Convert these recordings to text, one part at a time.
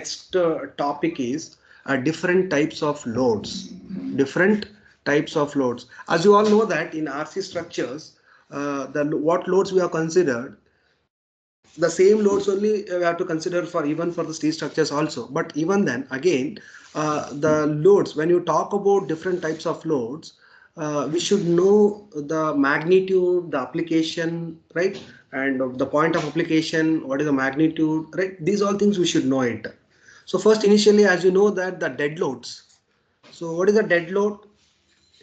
next topic is different types of loads. Different types of loads. As you all know that in RC structures, the what loads we have considered, the same loads only we have to consider for even for the steel structures also. But even then, again, the loads. When you talk about different types of loads, we should know the magnitude, the application, right, and the point of application. What is the magnitude, right? These all things we should know it. So first, initially, as you know that the dead loads. So what is a dead load?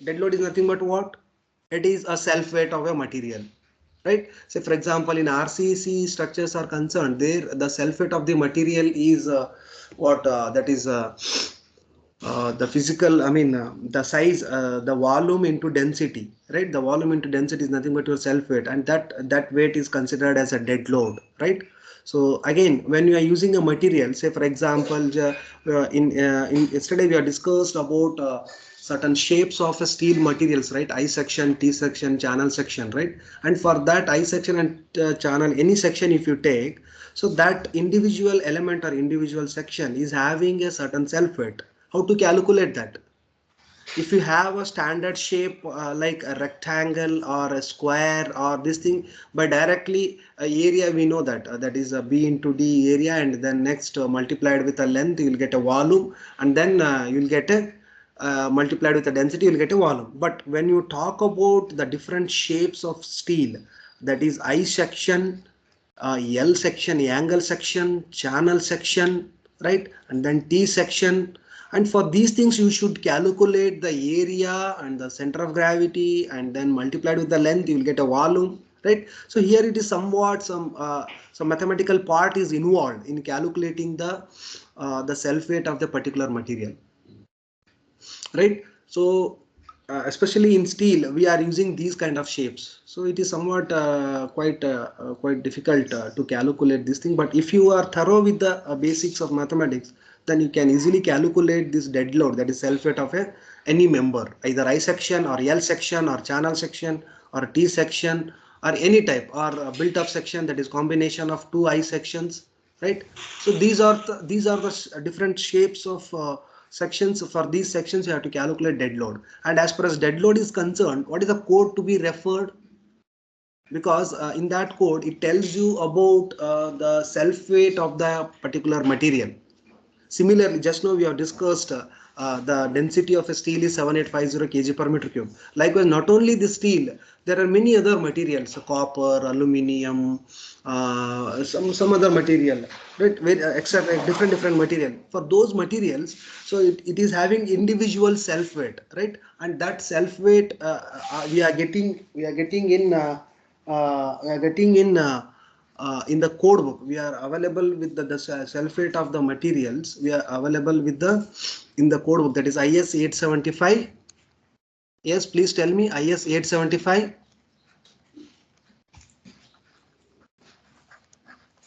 Dead load is nothing but what? It is a self weight of a material, right? So for example, in RCC structures are concerned, there the self weight of the material is what that is the physical, I mean the size, the volume into density, right? The volume into density is nothing but your self weight, and that weight is considered as a dead load, right? So again, when you are using a material, say for example, in yesterday we have discussed about certain shapes of a steel materials, right? I section, T section, channel section, right? And for that I section and channel, any section if you take, so that individual element or individual section is having a certain self weight. How to calculate that? If you have a standard shape like a rectangle or a square or this thing, by directly area we know that that is a b into d area, and then next multiplied with a length you will get a volume, and then you will get a multiplied with the density you will get a volume. But when you talk about the different shapes of steel, that is I section, L section, angle section, channel section, right, and then T section. And for these things you should calculate the area and the center of gravity, and then multiplied with the length you will get a volume, right? So here it is somewhat some mathematical part is involved in calculating the self weight of the particular material, right? So especially in steel we are using these kind of shapes, so it is somewhat quite difficult to calculate this thing. But if you are thorough with the basics of mathematics, then you can easily calculate this dead load, that is self weight of a any member, either I section or L section or channel section or T section or any type, or a built up section, that is combination of two I sections, right? So these are the different shapes of sections. For these sections you have to calculate dead load. And as far as dead load is concerned, what is the code to be referred? Because in that code it tells you about the self weight of the particular material. Similarly, just now we have discussed the density of a steel is 7850 kg per meter cube. Likewise, not only the steel, there are many other materials, copper, aluminium, some other material, right? Except different material. For those materials, so it is having individual self weight, right? And that self weight we are getting in the code book. We are available with the self weight of the materials. We are available with the in the code book, that is IS 875. Yes, please tell me. IS 875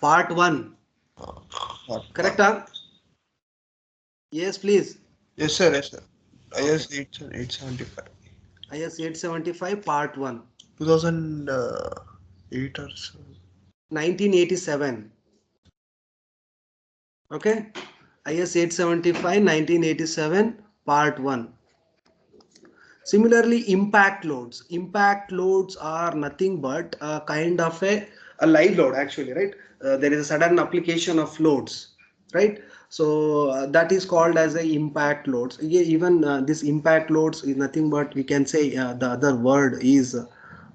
part 1. Correct, huh? Yes, please. Yes, sir. Yes, sir. Okay. IS 875. IS 875 part 1. 2008 or so. 1987. Okay. IS 875 1987 part 1. Similarly, impact loads. Impact loads are nothing but a kind of a live load, actually, right? There is a sudden application of loads, right? So that is called as a impact loads. Even this impact loads is nothing but, we can say the other word is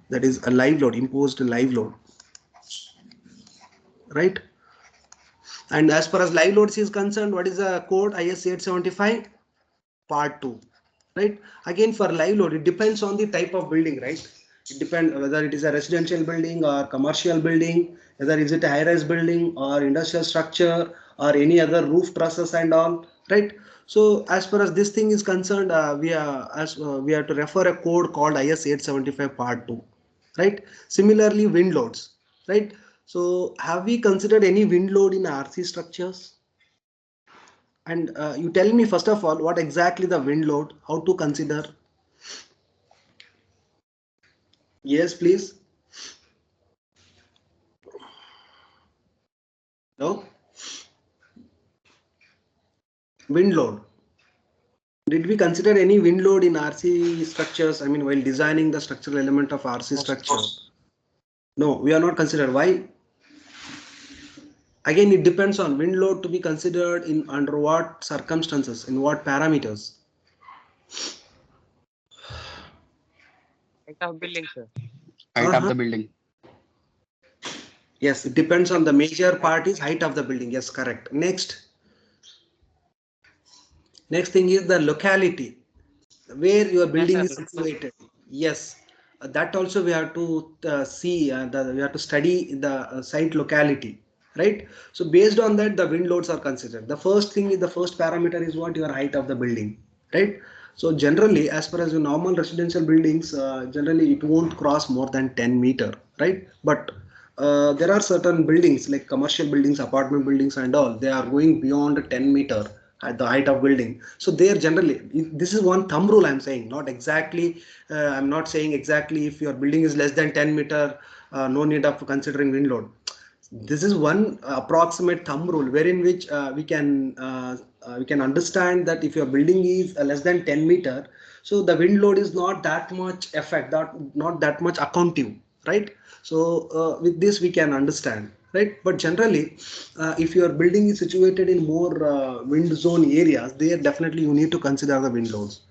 that is a live load, imposed live load, right? And as far as live loads is concerned, what is the code? IS 875 part 2, right? Again, for live load it depends on the type of building, right? It depends whether it is a residential building or commercial building, whether is it a high rise building or industrial structure or any other roof trusses and all, right? So as far as this thing is concerned, we have to refer a code called IS 875 part 2, right? Similarly, wind loads, right? So have we considered any wind load in RC structures? And you tell me first of all what exactly the wind load, how to consider. Yes, please. No. Wind load. Did we consider any wind load in RC structures? I mean, while designing the structural element of RC structure? No, we are not considered. Why? Again, it depends on wind load to be considered in under what circumstances, in what parameters. Height of building, sir. Height of the building. Yes, it depends on the major part is height of the building. Yes, correct. Next thing is the locality where your building is situated. Yes, that also we have to see. We have to study the site locality, right? So based on that, the wind loads are considered. The first thing is the first parameter is what your height of the building, right? So generally, as far as your normal residential buildings, generally it won't cross more than 10 meter, right? But there are certain buildings like commercial buildings, apartment buildings and all, they are going beyond 10 meter at the height of building. So they are generally, this is one thumb rule I'm saying, not exactly, I'm not saying exactly if your building is less than 10 meter, no need of considering wind load. This is one approximate thumb rule wherein which we can understand that if your building is less than 10 meter, so the wind load is not that much effect, not that much accounting, right? So with this we can understand, right? But generally, if your building is situated in more wind zone areas, there definitely you need to consider the wind loads,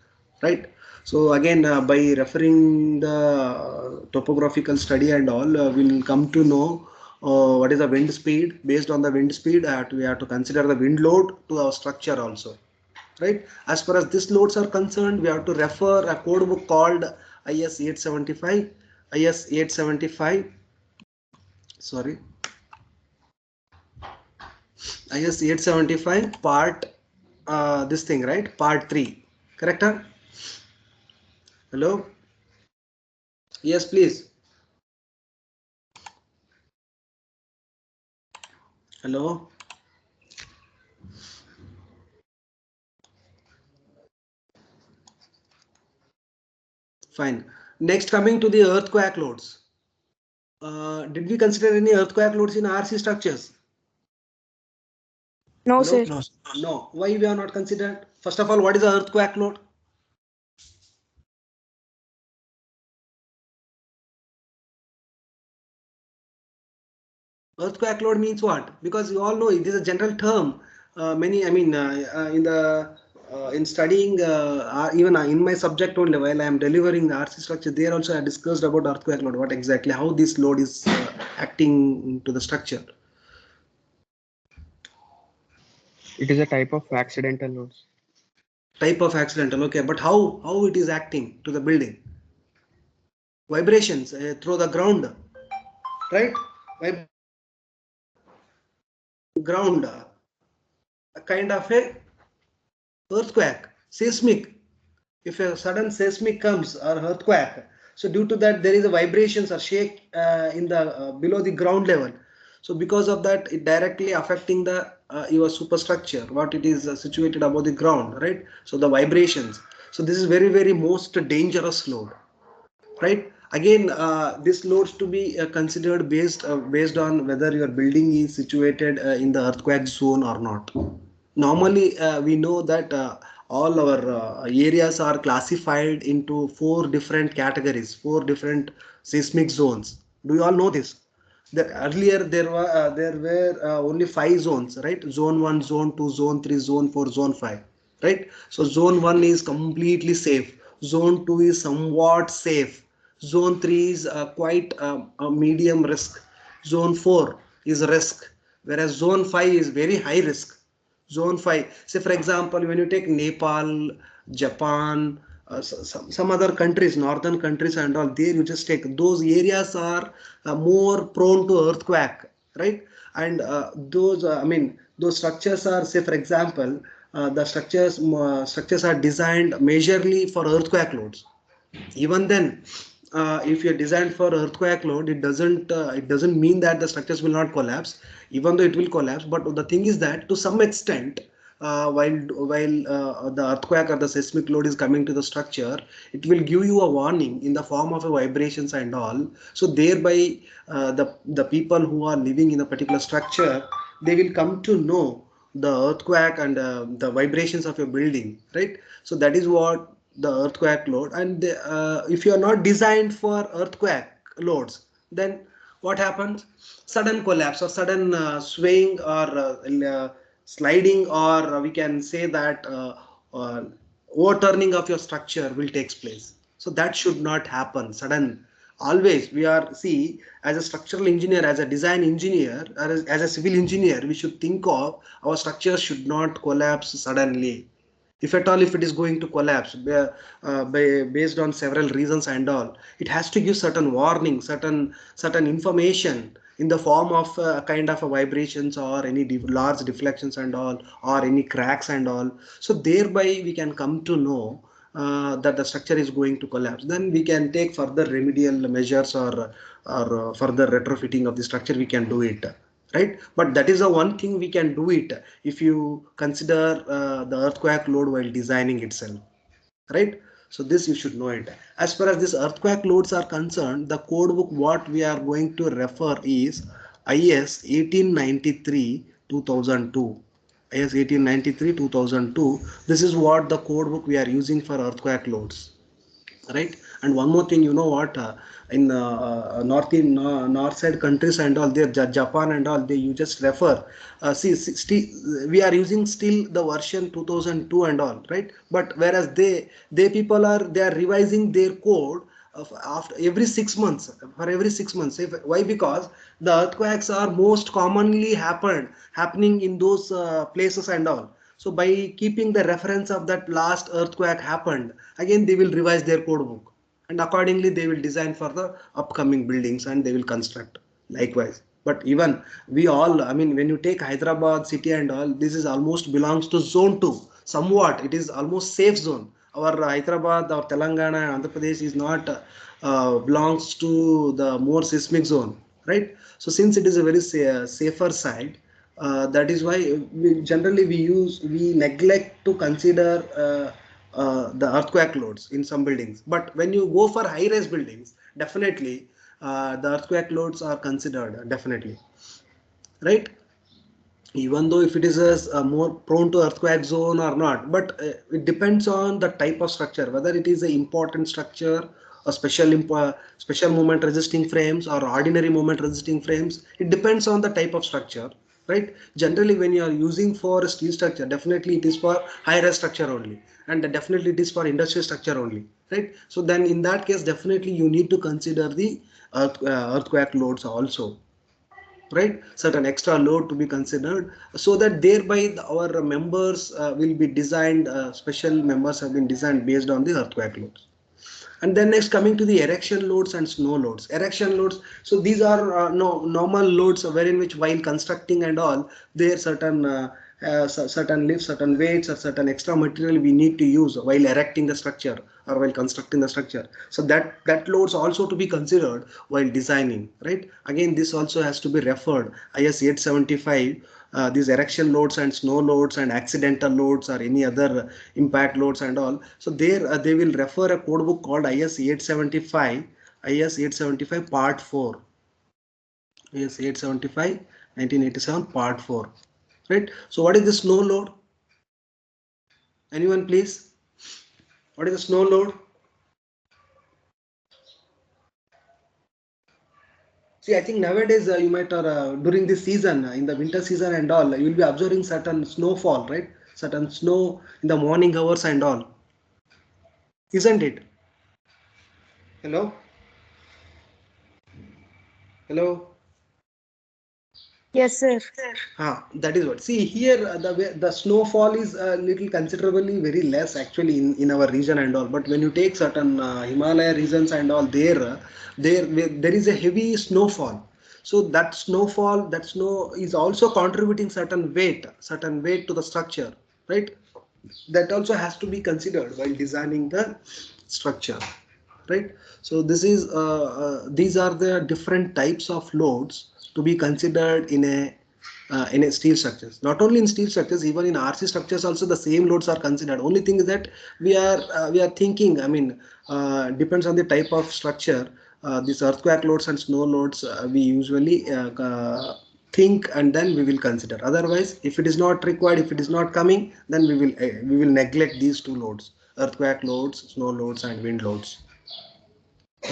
right? So again, by referring the topographical study and all, we'll come to know what is the wind speed. Based on the wind speed, we have to consider the wind load to our structure also, right? As far as these loads are concerned, we have to refer a code book called IS 875. IS 875. Sorry. IS 875 part this thing, right? Part 3. Correct? Huh? Hello? Yes, please. Hello? Fine. Next, coming to the earthquake loads. Did we consider any earthquake loads in RC structures? No, Hello? sir. No. No. Why we are not considered? First of all, what is the earthquake load? Earthquake load means what? Because you all know it is a general term. In studying, even in my subject only, while I am delivering the RC structure, there also I discussed about earthquake load. What exactly, how this load is acting to the structure. It is a type of accidental loads. Type of accidental, okay, but how it is acting to the building? Vibrations through the ground, right? Ground, a kind of a earthquake, seismic. If a sudden seismic comes or earthquake, so due to that there is a vibrations or shake in the below the ground level. So because of that, it directly affecting the your superstructure, what it is situated above the ground, right? So the vibrations. So this is very most dangerous load, right? Again, this loads to be considered based on whether your building is situated in the earthquake zone or not. Normally we know that all our areas are classified into 4 different categories, 4 different seismic zones. Do you all know this? That earlier there were only 5 zones, right? Zone 1, zone 2, zone 3, zone 4, zone 5, right? So zone 1 is completely safe, zone 2 is somewhat safe, zone 3 is quite a medium risk, zone 4 is risk, whereas zone 5 is very high risk. Zone 5, say for example, when you take Nepal, Japan, some other countries, northern countries and all, there you just take those areas are more prone to earthquake, right? And those structures are, say for example, the structures are designed majorly for earthquake loads. Even then, if you're designed for earthquake load, it doesn't mean that the structures will not collapse, even though it will collapse. But the thing is that to some extent, while the earthquake or the seismic load is coming to the structure, it will give you a warning in the form of a vibrations and all. So thereby, the people who are living in a particular structure, they will come to know the earthquake and the vibrations of your building, right? So that is what the earthquake load. And if you are not designed for earthquake loads, then what happens? Sudden collapse or sudden swaying or sliding, or we can say that overturning of your structure will take place. So that should not happen sudden. Always we are see, as a structural engineer, as a design engineer, or as a civil engineer, we should think of our structures should not collapse suddenly. If at all, if it is going to collapse based on several reasons and all, it has to give certain warning, certain information in the form of kind of a vibrations or any large deflections and all, or any cracks and all. So thereby we can come to know that the structure is going to collapse. Then we can take further remedial measures, or further retrofitting of the structure we can do it, right? But that is the one thing we can do it if you consider the earthquake load while designing itself, right? So this you should know it. As far as this earthquake loads are concerned, the code book what we are going to refer is IS 1893 2002. IS 1893 2002. This is what the code book we are using for earthquake loads, right? And one more thing, you know what, in north side countries and all, there Japan and all, they you just refer we are using still the version 2002 and all, right? But whereas they people are, they are revising their code of after every 6 months, for every 6 months. Why? Because the earthquakes are most commonly happening in those places and all. So by keeping the reference of that last earthquake happened, again they will revise their code book, and accordingly they will design for the upcoming buildings and they will construct likewise. But even we all, I mean, when you take Hyderabad city and all, this is almost belongs to zone 2. Somewhat it is almost safe zone. Our Hyderabad or Telangana and Andhra Pradesh is not belongs to the more seismic zone, right? So since it is a very safer side, that is why we neglect to consider the earthquake loads in some buildings. But when you go for high rise buildings, definitely the earthquake loads are considered, definitely, right? Even though if it is a more prone to earthquake zone or not, but it depends on the type of structure, whether it is a important structure, a special moment resisting frames or ordinary moment resisting frames. It depends on the type of structure, right? Generally when you are using for a steel structure, definitely it is for high rise structure only, and definitely it is for industrial structure only, right? So then in that case, definitely you need to consider the earthquake loads also, right? Certain extra load to be considered, so that thereby our members will be designed, special members have been designed based on the earthquake loads. And then next, coming to the erection loads and snow loads. Erection loads, so these are no normal loads wherein which while constructing and all, there certain certain lifts, certain weights, or certain extra material we need to use while erecting the structure or while constructing the structure. So that loads also to be considered while designing, right? Again, this also has to be referred IS 875. These erection loads and snow loads and accidental loads or any other impact loads and all. So there they will refer a code book called IS 875, IS 875 Part 4, IS 875 1987 Part 4, right? So what is the snow load? Anyone please? What is the snow load? See, I think nowadays you might, during this season, in the winter season and all, you will be observing certain snowfall, right? Certain snow in the morning hours and all, isn't it? Hello, hello. Yes, sir. That is what. See here, the snowfall is a little considerably very less actually in our region and all. But when you take certain Himalaya regions and all, there is a heavy snowfall. So that snowfall, that snow is also contributing certain weight to the structure, right? That also has to be considered while designing the structure, right? So these are the different types of loads to be considered in a steel structures. Not only in steel structures, even in RC structures also the same loads are considered. Only thing is that we are thinking, I mean, depends on the type of structure. These earthquake loads and snow loads we usually think and then we will consider. Otherwise, if it is not required, if it is not coming, then we will neglect these two loads: earthquake loads, snow loads, and wind loads.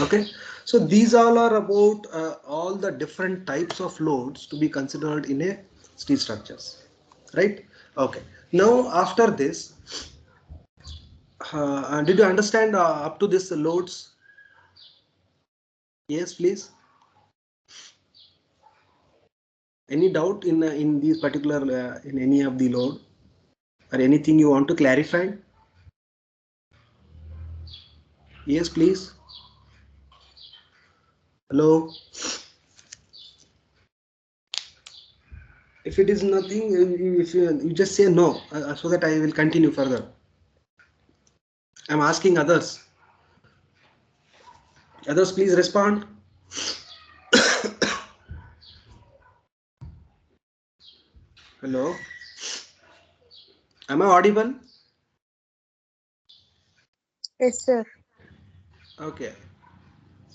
Okay, so these all are about all the different types of loads to be considered in a steel structures, right? Okay, now after this, did you understand up to this loads? Yes, please. Any doubt in these particular in any of the load, or anything you want to clarify? Yes, please. Hello. If it is nothing, if you just say no, so that I will continue further. I'm asking others. Others, please respond. Hello. Am I audible? Yes, sir. Okay.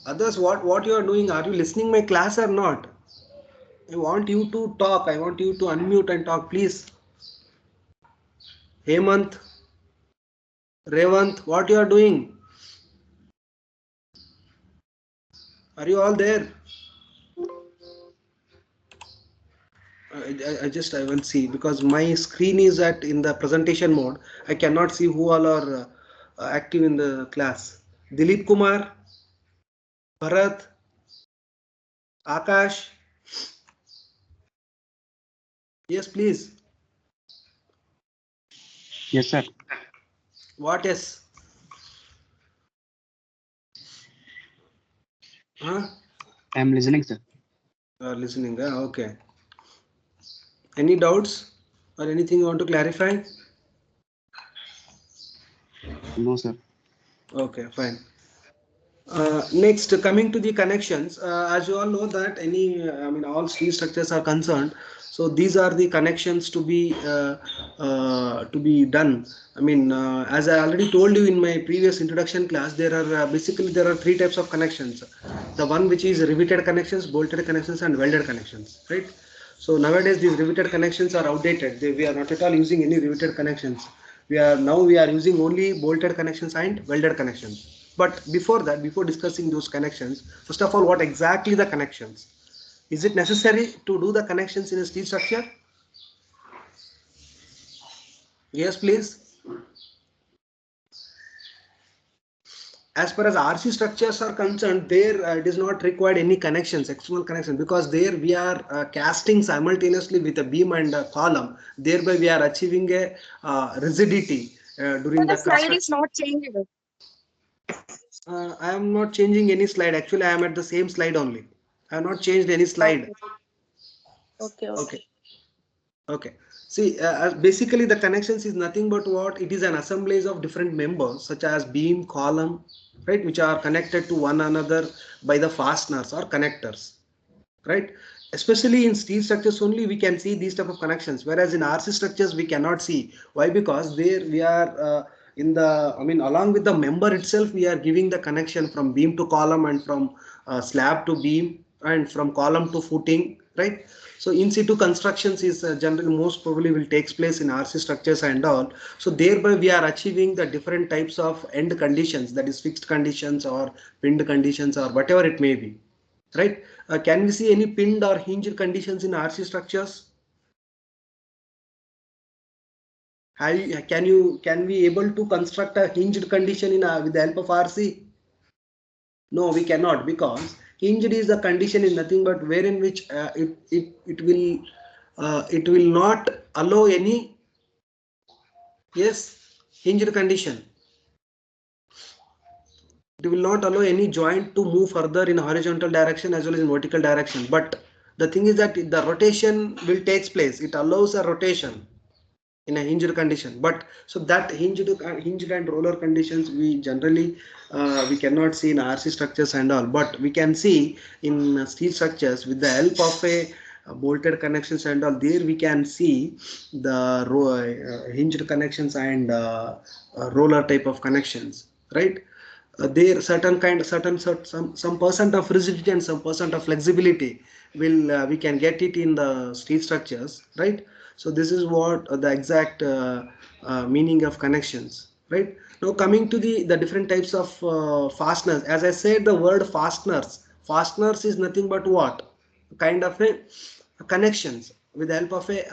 Others, what you are doing? Are you listening my class or not? I want you to talk. I want you to unmute and talk, please. Hemant, Revant, what you are doing? Are you all there? I will see, because my screen is at in the presentation mode. I cannot see who all are active in the class. Dilip Kumar, Bharat, Akash. Yes, please. Yes, sir. What is? Huh? I am listening, sir. Listening. Okay. Any doubts or anything you want to clarify? No, sir. Okay, fine. Next, coming to the connections, as you all know that I mean, all steel structures are concerned. So these are the connections to be done. I mean, as I already told you in my previous introduction class, there are basically there are three types of connections. The one which is riveted connections, bolted connections, and welded connections, right? So nowadays these riveted connections are outdated. We are not at all using any riveted connections. We are using only bolted connections and welded connections. But before that, before discussing those connections, first of all, what exactly the connections? Is it necessary to do the connections in a steel structure? Yes, please. As far as RC structures are concerned, there it is not required any connections, external connection, because there we are casting simultaneously with a beam and a column. Thereby, we are achieving a rigidity during But the the slide construction. is not changeable. I am not changing any slide. Actually, I am at the same slide only. I have not changed any slide. Okay. Okay. Okay. Okay. Okay. See, basically the connections is nothing but what it is, an assemblage of different members such as beam, column, right, which are connected to one another by the fasteners or connectors, right? Especially in steel structures only we can see these type of connections, whereas in RC structures we cannot see. Why? Because there we are in the, I mean, along with the member itself, we are giving the connection from beam to column, and from slab to beam, and from column to footing, right? So in situ constructions is generally most probably will takes place in RC structures and all. So thereby we are achieving the different types of end conditions, that is fixed conditions or pinned conditions or whatever it may be, right? Can we see any pinned or hinged conditions in RC structures? Can we able to construct a hinged condition in with the help of RC? No, we cannot, because hinged is the condition is nothing but wherein which it will not allow any, yes, hinged condition. It will not allow any joint to move further in horizontal direction as well as in vertical direction. But the thing is that the rotation will takes place. It allows a rotation in a hinged condition, but so that hinged and roller conditions we generally we cannot see in RC structures and all, but we can see in steel structures with the help of a bolted connections and all. There we can see the hinged connections and roller type of connections, right? there some percent of rigidity and some percent of flexibility will we can get it in the steel structures, right? So this is what the exact meaning of connections, right? Now coming to the different types of fasteners, as I said, the word fasteners is nothing but what kind of a connections with the help of a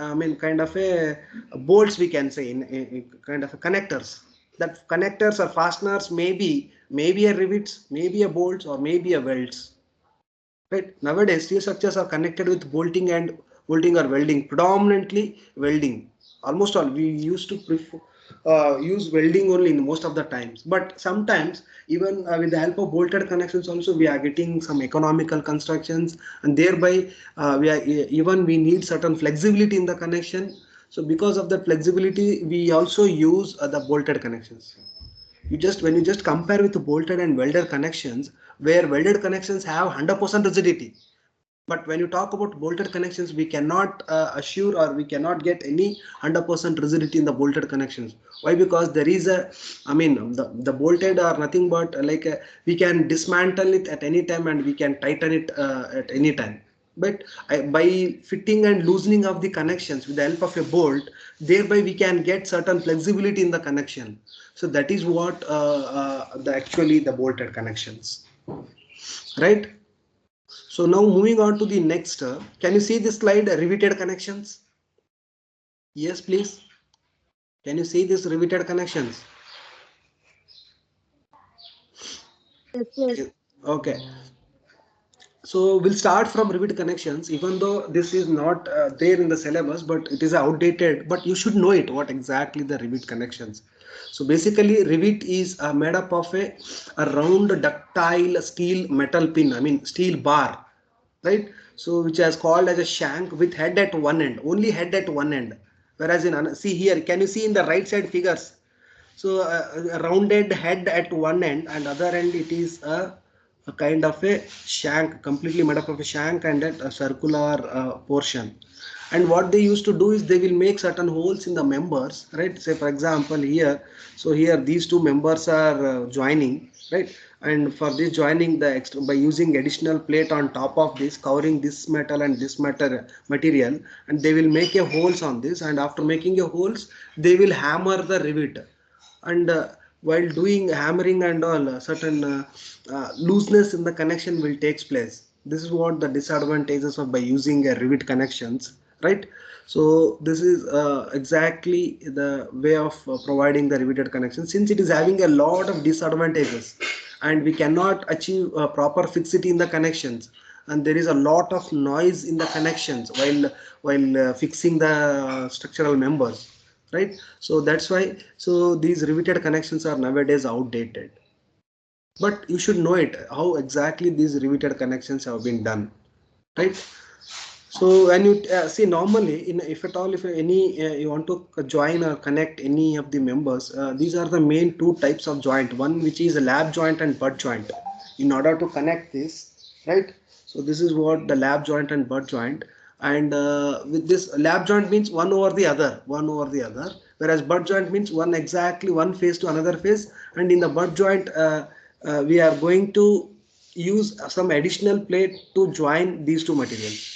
kind of a bolts, we can say, in kind of a connectors. That connectors or fasteners maybe a rivets, maybe a bolts, or maybe a welds, right? Nowadays steel structures are connected with bolting or welding, predominantly welding. Almost all we used to prefer use welding only in most of the times, but sometimes even with the help of bolted connections also we are getting some economical constructions, and thereby even we need certain flexibility in the connection. So because of that flexibility we also use the bolted connections. When you just compare with the bolted and welded connections, where welded connections have 100% rigidity, but when you talk about bolted connections we cannot assure, or we cannot get any 100% rigidity in the bolted connections. Why? Because there is a, the bolted are nothing but we can dismantle it at any time and we can tighten it at any time. But by fitting and loosening of the connections with the help of a bolt, thereby we can get certain flexibility in the connection. So that is what actually the bolted connections, right? So now moving on to the next, can you see this slide, riveted connections? Yes, please. Can you see this riveted connections? Yes, sir. Okay. So we'll start from rivet connections, even though this is not there in the syllabus, but it is outdated, but you should know it, what exactly the rivet connections. So basically rivet is made up of a round ductile steel metal pin, steel bar, right? So which is called as a shank with head at one end, only head at one end. Whereas see here, can you see in the right side figures? So a rounded head at one end, and other end it is a kind of a shank, completely made up of a shank and a circular portion. And what they used to do is they will make certain holes in the members, right? Say for example here, so here these two members are joining, right? And for this joining, the extra, by using additional plate on top of this, covering this metal and this material, and they will make a holes on this, and after making a holes they will hammer the rivet. And while doing hammering and all, certain looseness in the connection will takes place. This is what the disadvantages of by using a rivet connections, right? So this is exactly the way of providing the riveted connection, since it is having a lot of disadvantages and we cannot achieve proper fixity in the connections, and there is a lot of noise in the connections while fixing the structural members, right? So that's why, so these riveted connections are nowadays outdated, but you should know it how exactly these riveted connections have been done, right? So when you see normally, in if at all, if any you want to join or connect any of the members, these are the main two types of joint, one which is a lap joint and butt joint. In order to connect this, right? So this is what the lap joint and butt joint. And with this lap joint means one over the other, whereas butt joint means one exactly one face to another face. And in the butt joint we are going to use some additional plate to join these two materials.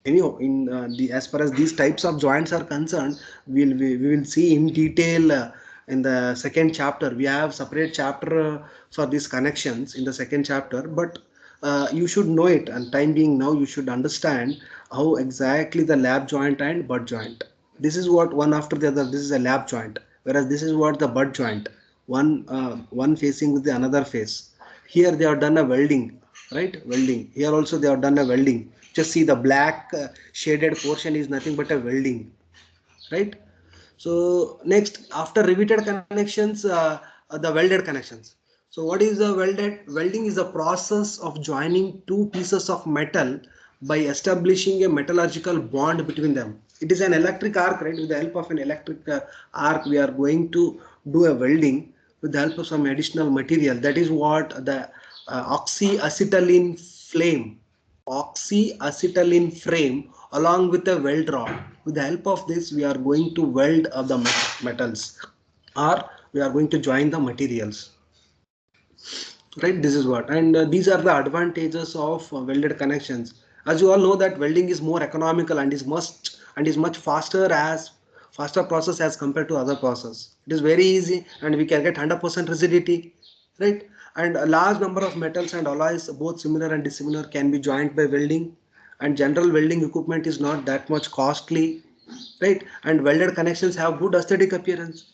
Anyhow, in the as far as these types of joints are concerned, we will see in detail in the second chapter. We have separate chapter for these connections in the second chapter, but you should know it, and time being now you should understand how exactly the lap joint and butt joint. This is what one after the other, this is a lap joint, whereas this is what the butt joint, one facing with the another face. Here they have done a welding, right? Welding. Here also they have done a welding. Just see the black shaded portion is nothing but a welding, right? So next, after riveted connections, the welded connections. So what is the welded? Welding is the process of joining two pieces of metal by establishing a metallurgical bond between them. It is an electric arc, right? With the help of an electric arc, we are going to do a welding with the help of some additional material. That is what the oxyacetylene flame oxyacetylene frame along with a weld rod. With the help of this, we are going to weld the metals, or we are going to join the materials. right? This is what, and these are the advantages of welded connections. As you all know that welding is more economical and is much faster process as compared to other process. It is very easy and we can get 100% rigidity, right? And a large number of metals and alloys, both similar and dissimilar, can be joined by welding, and general welding equipment is not that much costly, right? And welded connections have good aesthetic appearance.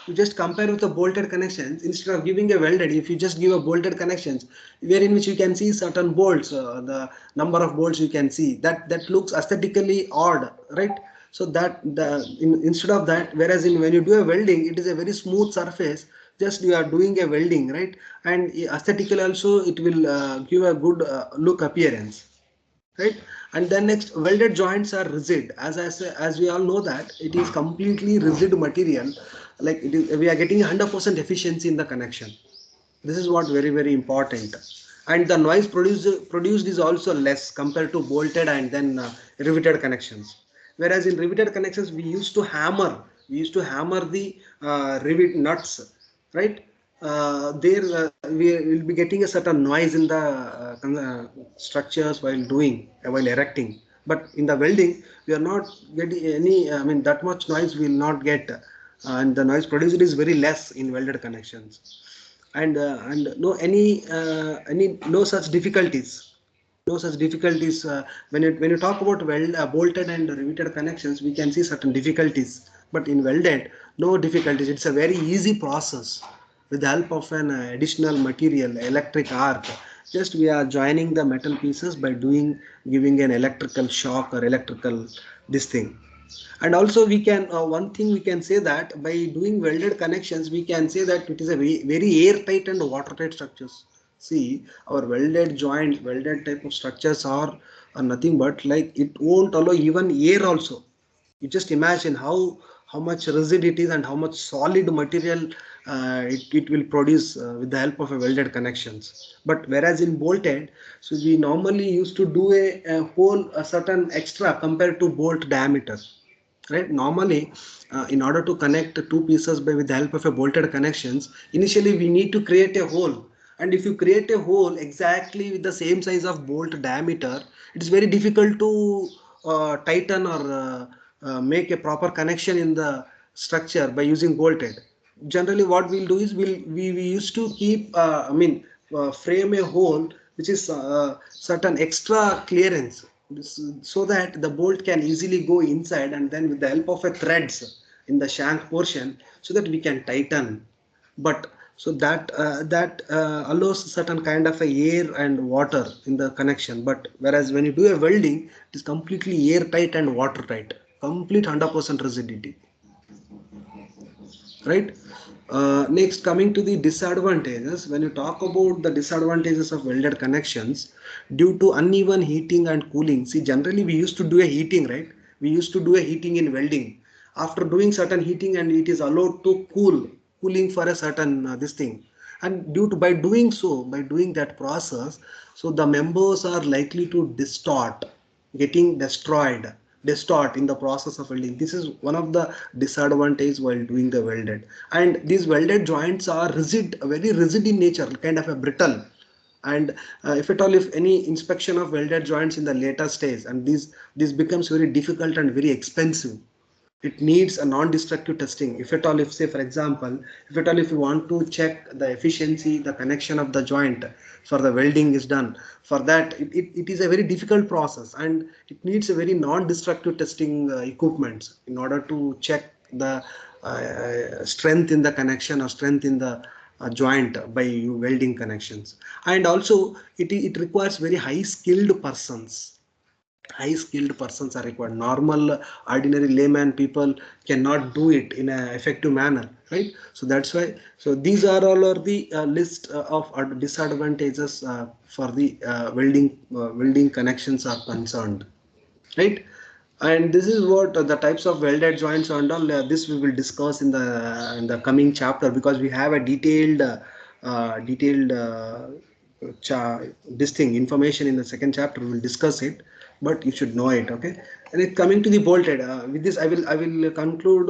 You just compare with the bolted connections. Instead of giving a welded, if you just give a bolted connections, wherein which you can see certain bolts, the number of bolts you can see, that looks aesthetically odd, right? So instead of that, whereas in when you do a welding, it is a very smooth surface, just you are doing a welding, right? And aesthetically also it will give a good look appearance, right? And then next, welded joints are rigid. As I say, as we all know that it is completely rigid material, like it is, we are getting 100% efficiency in the connection. This is what very important. And the noise produced is also less compared to bolted and then riveted connections. Whereas in riveted connections we used to hammer the rivet nuts, right? There we will be getting a certain noise in the structures while erecting. But in the welding, we are not getting any. I mean, that much noise we will not get, and the noise produced is very less in welded connections. And no no such difficulties, when you talk about bolted and riveted connections, we can see certain difficulties, but in welded, no difficulties. It's a very easy process. With the help of an additional material, electric arc, just we are joining the metal pieces by giving an electrical shock or electrical this thing. And also we can one thing we can say that by doing welded connections, we can say that it is a very airtight and watertight structures. See, our welded type of structures are nothing but like it won't allow even air also. You just imagine how much rigid it is and how much solid material it will produce with the help of a welded connections. But whereas in bolted, so we normally used to do a hole a certain extra compared to bolt diameter, right? Normally in order to connect two pieces with the help of a bolted connections, initially we need to create a hole, and if you create a hole exactly with the same size of bolt diameter, it is very difficult to tighten or make a proper connection in the structure by using bolted. Generally what we'll do is we used to keep frame a hole which is certain extra clearance, so that the bolt can easily go inside, and then with the help of a threads in the shank portion, so that we can tighten. But so that allows certain kind of a air and water in the connection. But whereas when you do a welding, it is completely airtight and watertight, complete 100% rigidity, right? Next, coming to the disadvantages, when you talk about the disadvantages of welded connections, due to uneven heating and cooling. See, generally we used to do a heating, right? We used to do a heating in welding. After doing certain heating, and it is allowed to cooling for a certain this thing. And due to by doing that process, so the members are likely to getting distort in the process of welding. This is one of the disadvantages while doing the welded. And these welded joints are very rigid in nature, kind of a brittle. And if any inspection of welded joints in the later stage, and this becomes very difficult and very expensive. It needs a non-destructive testing. If at all, if say for example, if you want to check the efficiency, the connection of the joint for the welding is done, for that it is a very difficult process, and it needs a very non-destructive testing equipments in order to check the strength in the connection or strength in the joint by welding connections. And also it requires very high skilled persons are required. Normal ordinary layman people cannot do it in an effective manner, right? So that's why, so these are all are the list of disadvantages for the welding connections are concerned, right? And this is what the types of welded joints and all this we will discuss in the coming chapter, because we have a detailed this thing information in the second chapter. We will discuss it, but you should know it, okay? And it coming to the bolted, with this I will conclude